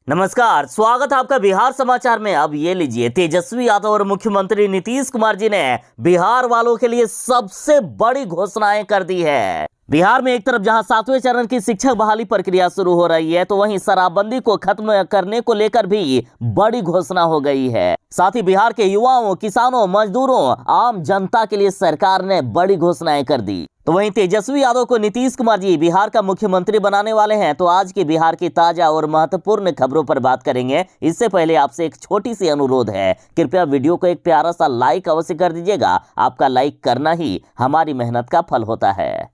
नमस्कार, स्वागत है आपका बिहार समाचार में। अब ये लीजिए, तेजस्वी यादव और मुख्यमंत्री नीतीश कुमार जी ने बिहार वालों के लिए सबसे बड़ी घोषणाएं कर दी है। बिहार में एक तरफ जहां 7वें चरण की शिक्षक बहाली प्रक्रिया शुरू हो रही है, तो वहीं शराबबंदी को खत्म करने को लेकर भी बड़ी घोषणा हो गई है। साथ ही बिहार के युवाओं, किसानों, मजदूरों, आम जनता के लिए सरकार ने बड़ी घोषणाएं कर दी। तो वहीं तेजस्वी यादव को नीतीश कुमार जी बिहार का मुख्यमंत्री बनाने वाले हैं। तो आज की बिहार की ताजा और महत्वपूर्ण खबरों पर बात करेंगे। इससे पहले आपसे एक छोटी सी अनुरोध है, कृपया वीडियो को एक प्यारा सा लाइक अवश्य कर दीजिएगा। आपका लाइक करना ही हमारी मेहनत का फल होता है।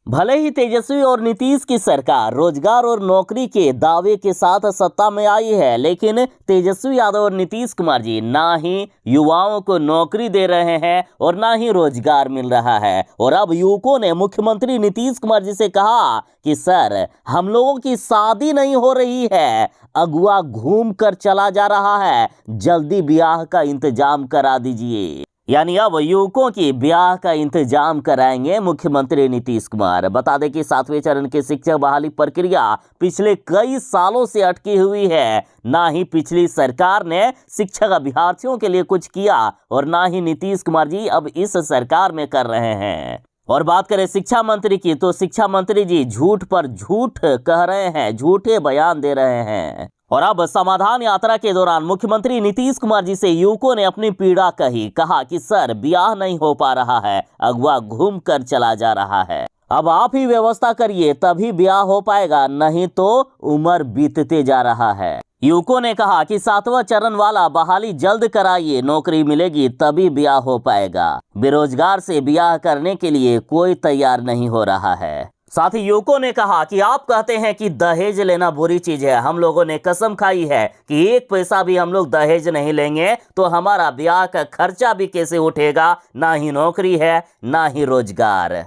भले ही तेजस्वी और नीतीश की सरकार रोजगार और नौकरी के दावे के साथ सत्ता में आई है, लेकिन तेजस्वी यादव और नीतीश कुमार जी ना ही युवाओं को नौकरी दे रहे हैं और ना ही रोजगार मिल रहा है। और अब युवकों ने मुख्यमंत्री नीतीश कुमार जी से कहा कि सर, हम लोगों की शादी नहीं हो रही है, अगुआ घूम कर चला जा रहा है, जल्दी ब्याह का इंतजाम करा दीजिए। यानी अब युवकों की ब्याह का इंतजाम कराएंगे मुख्यमंत्री नीतीश कुमार। बता दें कि 7वें चरण की शिक्षक बहाली प्रक्रिया पिछले कई सालों से अटकी हुई है। ना ही पिछली सरकार ने शिक्षक अभ्यर्थियों के लिए कुछ किया और ना ही नीतीश कुमार जी अब इस सरकार में कर रहे हैं। और बात करें शिक्षा मंत्री की, तो शिक्षा मंत्री जी झूठ पर झूठ कह रहे हैं, झूठे बयान दे रहे हैं। और अब समाधान यात्रा के दौरान मुख्यमंत्री नीतीश कुमार जी से युवकों ने अपनी पीड़ा कहा कि सर, ब्याह नहीं हो पा रहा है, अगवा घूम कर चला जा रहा है, अब आप ही व्यवस्था करिए तभी ब्याह हो पाएगा, नहीं तो उम्र बीतते जा रहा है। युवकों ने कहा कि 7वां चरण वाला बहाली जल्द कराइए, नौकरी मिलेगी तभी ब्याह हो पाएगा। बेरोजगार से ब्याह करने के लिए कोई तैयार नहीं हो रहा है। साथ ही युवकों ने कहा कि आप कहते हैं कि दहेज लेना बुरी चीज है, हम लोगों ने कसम खाई है कि 1 पैसा भी हम लोग दहेज नहीं लेंगे, तो हमारा ब्याह का खर्चा भी कैसे उठेगा। ना ही नौकरी है, ना ही रोजगार।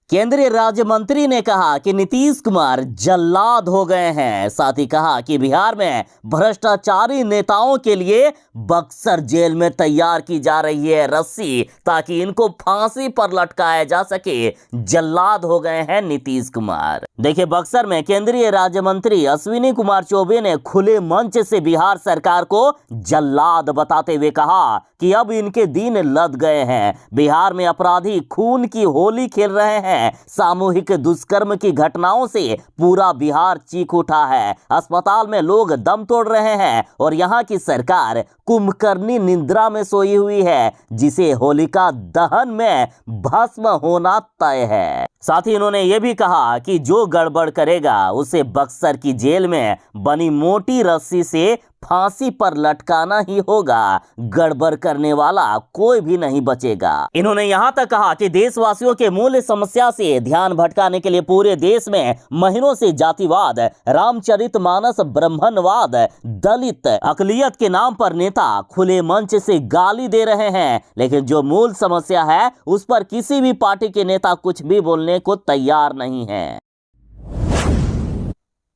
केंद्रीय राज्य मंत्री ने कहा कि नीतीश कुमार जल्लाद हो गए हैं। साथ ही कहा कि बिहार में भ्रष्टाचारी नेताओं के लिए बक्सर जेल में तैयार की जा रही है रस्सी, ताकि इनको फांसी पर लटकाया जा सके। जल्लाद हो गए हैं नीतीश कुमार। देखिए, बक्सर में केंद्रीय राज्य मंत्री अश्विनी कुमार चौबे ने खुले मंच से बिहार सरकार को जल्लाद बताते हुए कहा कि अब इनके दिन लद गए हैं। बिहार में अपराधी खून की होली खेल रहे हैं। सामूहिक दुष्कर्म की घटनाओं से पूरा बिहार चीख उठा है। अस्पताल में लोग दम तोड़ रहे हैं और यहाँ की सरकार कुंभकर्णी निद्रा में सोई हुई है, जिसे होलिका दहन में भस्म होना तय है। साथ ही इन्होंने ये भी कहा कि जो गड़बड़ करेगा उसे बक्सर की जेल में बनी मोटी रस्सी से फांसी पर लटकाना ही होगा। गड़बड़ करने वाला कोई भी नहीं बचेगा। इन्होंने यहाँ तक कहा कि देशवासियों के मूल समस्या से ध्यान भटकाने के लिए पूरे देश में महीनों से जातिवाद, रामचरितमानस, ब्राह्मणवाद, दलित, अकलियत के नाम पर नेता खुले मंच से गाली दे रहे हैं, लेकिन जो मूल समस्या है उस पर किसी भी पार्टी के नेता कुछ भी बोलने को तैयार नहीं है।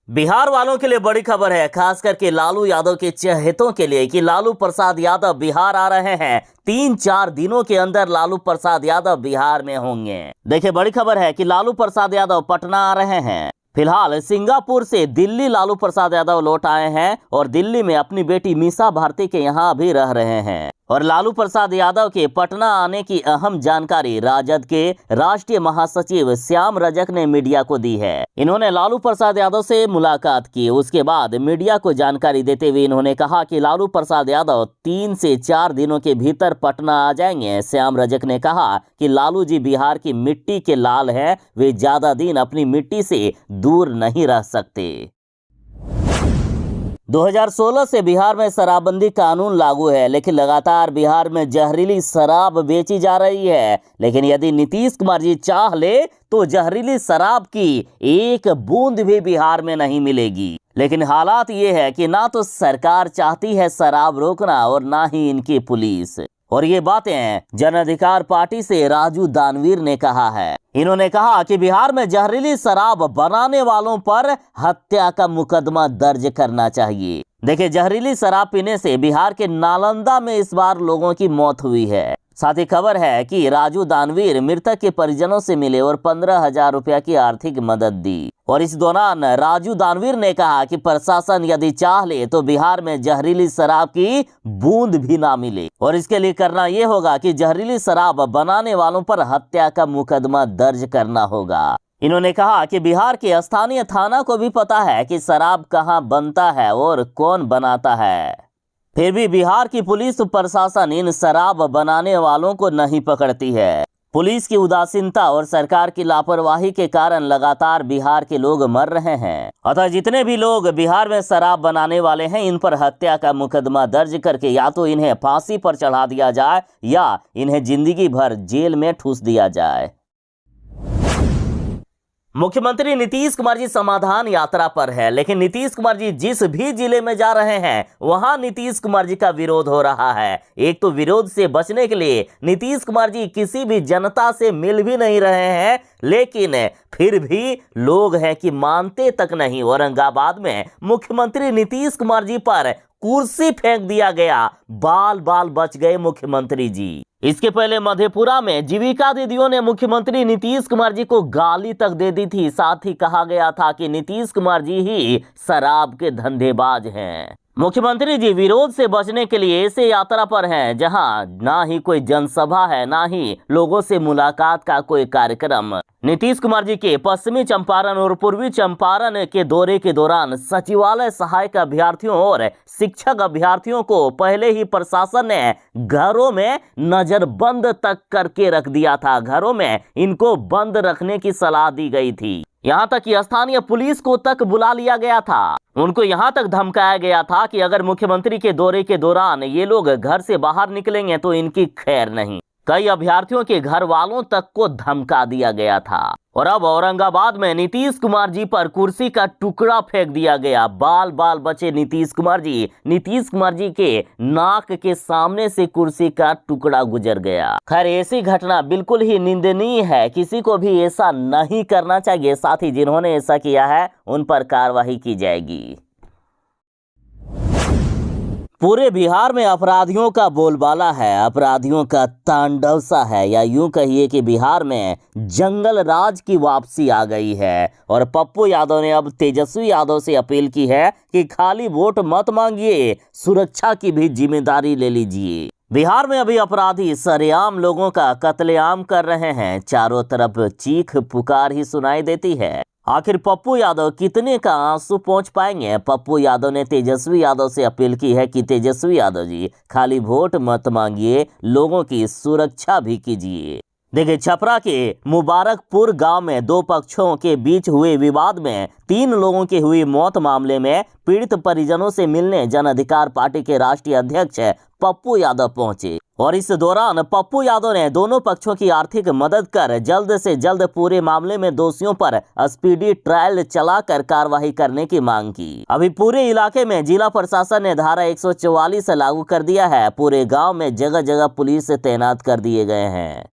बिहार वालों के लिए बड़ी खबर है, खास करके लालू यादव के चहेतों के लिए, कि लालू प्रसाद यादव बिहार आ रहे हैं। 3-4 दिनों के अंदर लालू प्रसाद यादव बिहार में होंगे। देखिए, बड़ी खबर है कि लालू प्रसाद यादव पटना आ रहे हैं। फिलहाल सिंगापुर से दिल्ली लालू प्रसाद यादव लौट आए हैं और दिल्ली में अपनी बेटी मीसा भारती के यहाँ भी रह रहे हैं। और लालू प्रसाद यादव के पटना आने की अहम जानकारी राजद के राष्ट्रीय महासचिव श्याम रजक ने मीडिया को दी है। इन्होंने लालू प्रसाद यादव से मुलाकात की। उसके बाद मीडिया को जानकारी देते हुए इन्होंने कहा कि लालू प्रसाद यादव 3 से 4 दिनों के भीतर पटना आ जाएंगे। श्याम रजक ने कहा कि लालू जी बिहार की मिट्टी के लाल हैं, वे ज्यादा दिन अपनी मिट्टी से दूर नहीं रह सकते। 2016 से बिहार में शराबबंदी कानून लागू है, लेकिन लगातार बिहार में जहरीली शराब बेची जा रही है। लेकिन यदि नीतीश कुमार जी चाह ले तो जहरीली शराब की एक बूंद भी बिहार में नहीं मिलेगी। लेकिन हालात ये है कि ना तो सरकार चाहती है शराब रोकना और ना ही इनकी पुलिस। और ये बातें जन अधिकार पार्टी से राजू दानवीर ने कहा है। इन्होंने कहा कि बिहार में जहरीली शराब बनाने वालों पर हत्या का मुकदमा दर्ज करना चाहिए। देखिए, जहरीली शराब पीने से बिहार के नालंदा में इस बार लोगों की मौत हुई है। साथ ही खबर है कि राजू दानवीर मृतक के परिजनों से मिले और 15,000 रुपया की आर्थिक मदद दी। और इस दौरान राजू दानवीर ने कहा कि प्रशासन यदि चाह ले तो बिहार में जहरीली शराब की बूंद भी ना मिले, और इसके लिए करना ये होगा कि जहरीली शराब बनाने वालों पर हत्या का मुकदमा दर्ज करना होगा। इन्होंने कहा कि बिहार के स्थानीय थाना को भी पता है कि शराब कहां बनता है और कौन बनाता है, फिर भी बिहार की पुलिस प्रशासन इन शराब बनाने वालों को नहीं पकड़ती है। पुलिस की उदासीनता और सरकार की लापरवाही के कारण लगातार बिहार के लोग मर रहे हैं। अतः जितने भी लोग बिहार में शराब बनाने वाले हैं, इन पर हत्या का मुकदमा दर्ज करके या तो इन्हें फांसी पर चढ़ा दिया जाए या इन्हें जिंदगी भर जेल में ठूस दिया जाए। मुख्यमंत्री नीतीश कुमार जी समाधान यात्रा पर है, लेकिन नीतीश कुमार जी जिस भी जिले में जा रहे हैं वहां नीतीश कुमार जी का विरोध हो रहा है। एक तो विरोध से बचने के लिए नीतीश कुमार जी किसी भी जनता से मिल भी नहीं रहे हैं, लेकिन फिर भी लोग हैं कि मानते तक नहीं। औरंगाबाद में मुख्यमंत्री नीतीश कुमार जी पर कुर्सी फेंक दिया गया, बाल बाल बच गए मुख्यमंत्री जी। इसके पहले मधेपुरा में जीविका दीदियों ने मुख्यमंत्री नीतीश कुमार जी को गाली तक दे दी थी। साथ ही कहा गया था कि नीतीश कुमार जी ही शराब के धंधेबाज हैं। मुख्यमंत्री जी विरोध से बचने के लिए ऐसे यात्रा पर हैं जहां ना ही कोई जनसभा है, ना ही लोगों से मुलाकात का कोई कार्यक्रम। नीतीश कुमार जी के पश्चिमी चंपारण और पूर्वी चंपारण के दौरे के दौरान सचिवालय सहायक अभ्यर्थियों और शिक्षक अभ्यर्थियों को पहले ही प्रशासन ने घरों में नजरबंद तक करके रख दिया था। घरों में इनको बंद रखने की सलाह दी गई थी। यहाँ तक कि स्थानीय पुलिस को तक बुला लिया गया था। उनको यहाँ तक धमकाया गया था कि अगर मुख्यमंत्री के दौरे के दौरान ये लोग घर से बाहर निकलेंगे तो इनकी खैर नहीं। कई अभ्यर्थियों के घर वालों तक को धमका दिया गया था। और अब औरंगाबाद में नीतीश कुमार जी पर कुर्सी का टुकड़ा फेंक दिया गया, बाल बाल बचे नीतीश कुमार जी। नीतीश कुमार जी के नाक के सामने से कुर्सी का टुकड़ा गुजर गया। खैर ऐसी घटना बिल्कुल ही निंदनीय है, किसी को भी ऐसा नहीं करना चाहिए। साथ ही जिन्होंने ऐसा किया है उन पर कार्रवाई की जाएगी। पूरे बिहार में अपराधियों का बोलबाला है, अपराधियों का तांडव सा है, या यूं कहिए कि बिहार में जंगल राज की वापसी आ गई है। और पप्पू यादव ने अब तेजस्वी यादव से अपील की है कि खाली वोट मत मांगिए, सुरक्षा की भी जिम्मेदारी ले लीजिए। बिहार में अभी अपराधी सरेआम लोगों का कत्लेआम कर रहे हैं। चारों तरफ चीख पुकार ही सुनाई देती है। आखिर पप्पू यादव कितने का आंसू पहुंच पाएंगे? पप्पू यादव ने तेजस्वी यादव से अपील की है कि तेजस्वी यादव जी खाली वोट मत मांगिए, लोगों की सुरक्षा भी कीजिए। देखिए, छपरा के मुबारकपुर गांव में दो पक्षों के बीच हुए विवाद में 3 लोगों की हुई मौत मामले में पीड़ित परिजनों से मिलने जन अधिकार पार्टी के राष्ट्रीय अध्यक्ष पप्पू यादव पहुंचे। और इस दौरान पप्पू यादव ने दोनों पक्षों की आर्थिक मदद कर जल्द से जल्द पूरे मामले में दोषियों पर स्पीडी ट्रायल चलाकर कार्रवाई करने की मांग की। अभी पूरे इलाके में जिला प्रशासन ने धारा 144 लागू कर दिया है। पूरे गांव में जगह जगह पुलिस तैनात कर दिए गए हैं।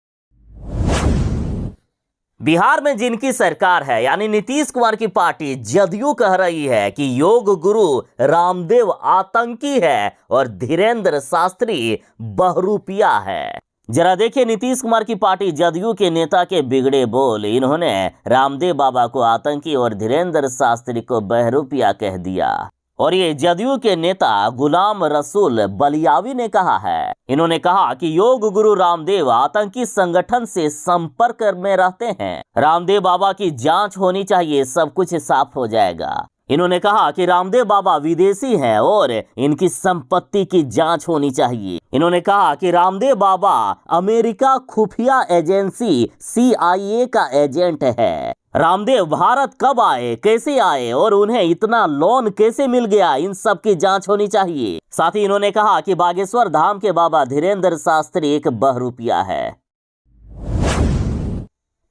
बिहार में जिनकी सरकार है यानी नीतीश कुमार की पार्टी जदयू कह रही है कि योग गुरु रामदेव आतंकी है और धीरेंद्र शास्त्री बहरूपिया है। जरा देखिए नीतीश कुमार की पार्टी जदयू के नेता के बिगड़े बोल। इन्होंने रामदेव बाबा को आतंकी और धीरेंद्र शास्त्री को बहरूपिया कह दिया। और ये जदयू के नेता गुलाम रसूल बलियावी ने कहा है। इन्होंने कहा कि योग गुरु रामदेव आतंकी संगठन से संपर्क में रहते हैं। रामदेव बाबा की जांच होनी चाहिए, सब कुछ साफ हो जाएगा। इन्होंने कहा कि रामदेव बाबा विदेशी हैं और इनकी संपत्ति की जांच होनी चाहिए। इन्होंने कहा कि रामदेव बाबा अमेरिका खुफिया एजेंसी CIA का एजेंट है। रामदेव भारत कब आए, कैसे आए और उन्हें इतना लोन कैसे मिल गया, इन सब की जांच होनी चाहिए। साथ ही इन्होंने कहा कि बागेश्वर धाम के बाबा धीरेंद्र शास्त्री एक बहरूपिया है।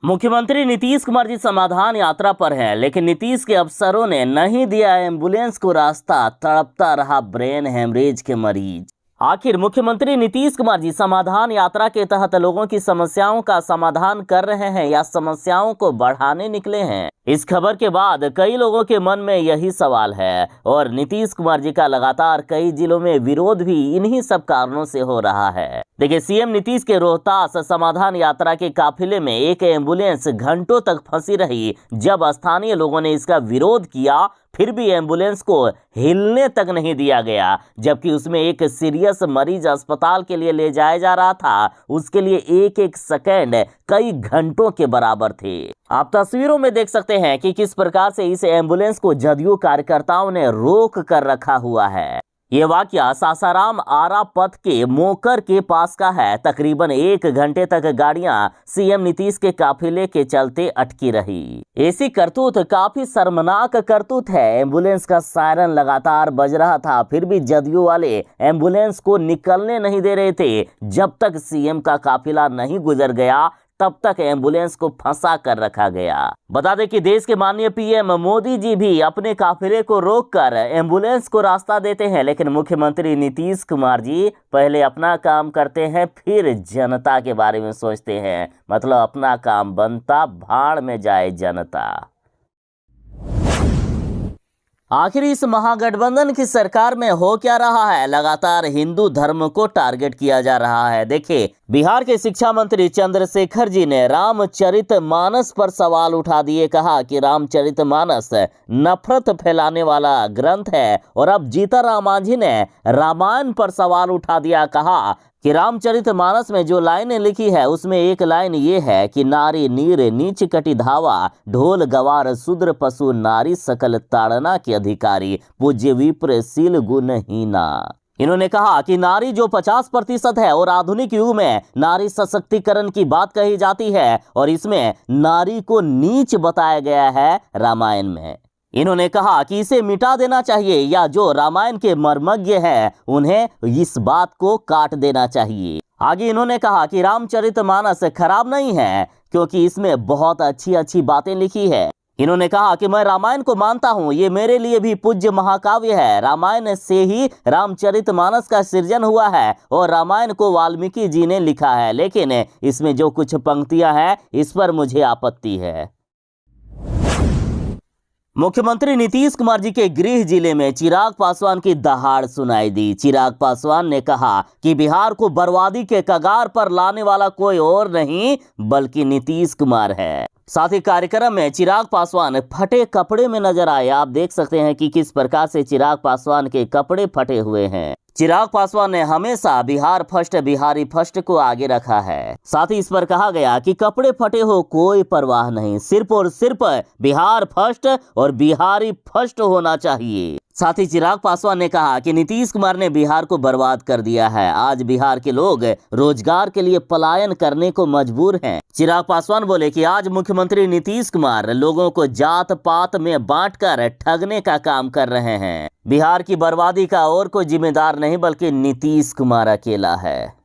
मुख्यमंत्री नीतीश कुमार जी समाधान यात्रा पर हैं, लेकिन नीतीश के अफसरों ने नहीं दिया एम्बुलेंस को रास्ता, तड़पता रहा ब्रेन हेमरेज के मरीज। आखिर मुख्यमंत्री नीतीश कुमार जी समाधान यात्रा के तहत लोगों की समस्याओं का समाधान कर रहे हैं या समस्याओं को बढ़ाने निकले हैं? इस खबर के बाद कई लोगों के मन में यही सवाल है और नीतीश कुमार जी का लगातार कई जिलों में विरोध भी इन्हीं सब कारणों से हो रहा है। देखिए, सीएम नीतीश के रोहतास समाधान यात्रा के काफिले में एक एम्बुलेंस घंटों तक फंसी रही। जब स्थानीय लोगों ने इसका विरोध किया, फिर भी एम्बुलेंस को हिलने तक नहीं दिया गया, जबकि उसमें एक सीरियस मरीज अस्पताल के लिए ले जाया जा रहा था। उसके लिए एक एक सेकंड कई घंटों के बराबर थे। आप तस्वीरों में देख सकते हैं कि किस प्रकार से इस एम्बुलेंस को जदयू कार्यकर्ताओं ने रोक कर रखा हुआ है। ये वाकया सासाराम आरा पथ के मोकर के पास का है। तकरीबन 1 घंटे तक गाड़ियां सीएम नीतीश के काफिले के चलते अटकी रही। ऐसी करतूत काफी शर्मनाक करतूत है। एम्बुलेंस का सायरन लगातार बज रहा था, फिर भी जदयू वाले एम्बुलेंस को निकलने नहीं दे रहे थे। जब तक सीएम का काफिला नहीं गुजर गया, तब तक एम्बुलेंस को फंसा कर रखा गया। बता दें कि देश के माननीय पीएम मोदी जी भी अपने काफिले को रोककर एम्बुलेंस को रास्ता देते हैं, लेकिन मुख्यमंत्री नीतीश कुमार जी पहले अपना काम करते हैं, फिर जनता के बारे में सोचते हैं। मतलब अपना काम बनता, भाड़ में जाए जनता। आखिर इस महागठबंधन की सरकार में हो क्या रहा है? लगातार हिंदू धर्म को टारगेट किया जा रहा है। देखिए, बिहार के शिक्षा मंत्री चंद्रशेखर जी ने रामचरितमानस पर सवाल उठा दिए। कहा कि रामचरितमानस नफरत फैलाने वाला ग्रंथ है। और अब जीतनराम मांझी ने रामायण पर सवाल उठा दिया। कहा कि रामचरितमानस में जो लाइनें लिखी है, उसमें एक लाइन ये है कि नारी नीर नीच कटि धावा, ढोल गवार शूद्र पशु नारी सकल ताड़ना के अधिकारी, पूज्य विप्र शील गुणहीना। इन्होंने कहा कि नारी जो 50% है और आधुनिक युग में नारी सशक्तिकरण की बात कही जाती है, और इसमें नारी को नीच बताया गया है रामायण में। इन्होंने कहा कि इसे मिटा देना चाहिए, या जो रामायण के मर्मज्ञ हैं उन्हें इस बात को काट देना चाहिए। आगे इन्होंने कहा कि रामचरितमानस खराब नहीं है, क्योंकि इसमें बहुत अच्छी अच्छी बातें लिखी है। इन्होंने कहा कि मैं रामायण को मानता हूँ, ये मेरे लिए भी पूज्य महाकाव्य है। रामायण से ही रामचरितमानस का सृजन हुआ है और रामायण को वाल्मीकि जी ने लिखा है, लेकिन इसमें जो कुछ पंक्तियां हैं, इस पर मुझे आपत्ति है। मुख्यमंत्री नीतीश कुमार जी के गृह जिले में चिराग पासवान की दहाड़ सुनाई दी। चिराग पासवान ने कहा कि बिहार को बर्बादी के कगार पर लाने वाला कोई और नहीं बल्कि नीतीश कुमार है। साथ ही कार्यक्रम में चिराग पासवान फटे कपड़े में नजर आए। आप देख सकते हैं कि किस प्रकार से चिराग पासवान के कपड़े फटे हुए हैं। चिराग पासवान ने हमेशा बिहार फर्स्ट, बिहारी फर्स्ट को आगे रखा है। साथ ही इस पर कहा गया कि कपड़े फटे हो कोई परवाह नहीं, सिर्फ और सिर्फ बिहार फर्स्ट और बिहारी फर्स्ट होना चाहिए। साथ ही चिराग पासवान ने कहा कि नीतीश कुमार ने बिहार को बर्बाद कर दिया है। आज बिहार के लोग रोजगार के लिए पलायन करने को मजबूर हैं। चिराग पासवान बोले कि आज मुख्यमंत्री नीतीश कुमार लोगों को जात पात में बांटकर ठगने का काम कर रहे हैं। बिहार की बर्बादी का और कोई जिम्मेदार नहीं बल्कि नीतीश कुमार अकेला है।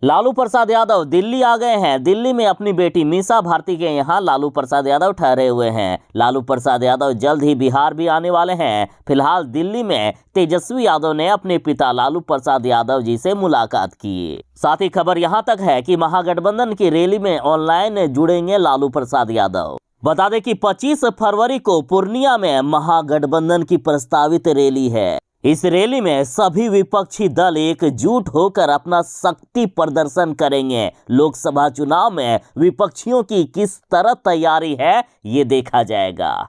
लालू प्रसाद यादव दिल्ली आ गए हैं। दिल्ली में अपनी बेटी मीसा भारती के यहाँ लालू प्रसाद यादव ठहरे हुए हैं। लालू प्रसाद यादव जल्द ही बिहार भी आने वाले हैं। फिलहाल दिल्ली में तेजस्वी यादव ने अपने पिता लालू प्रसाद यादव जी से मुलाकात की। साथ ही खबर यहाँ तक है कि महागठबंधन की रैली में ऑनलाइन जुड़ेंगे लालू प्रसाद यादव। बता दें कि 25 फरवरी को पूर्णिया में महागठबंधन की प्रस्तावित रैली है। इस रैली में सभी विपक्षी दल एकजुट होकर अपना शक्ति प्रदर्शन करेंगे। लोकसभा चुनाव में विपक्षियों की किस तरह तैयारी है, ये देखा जाएगा।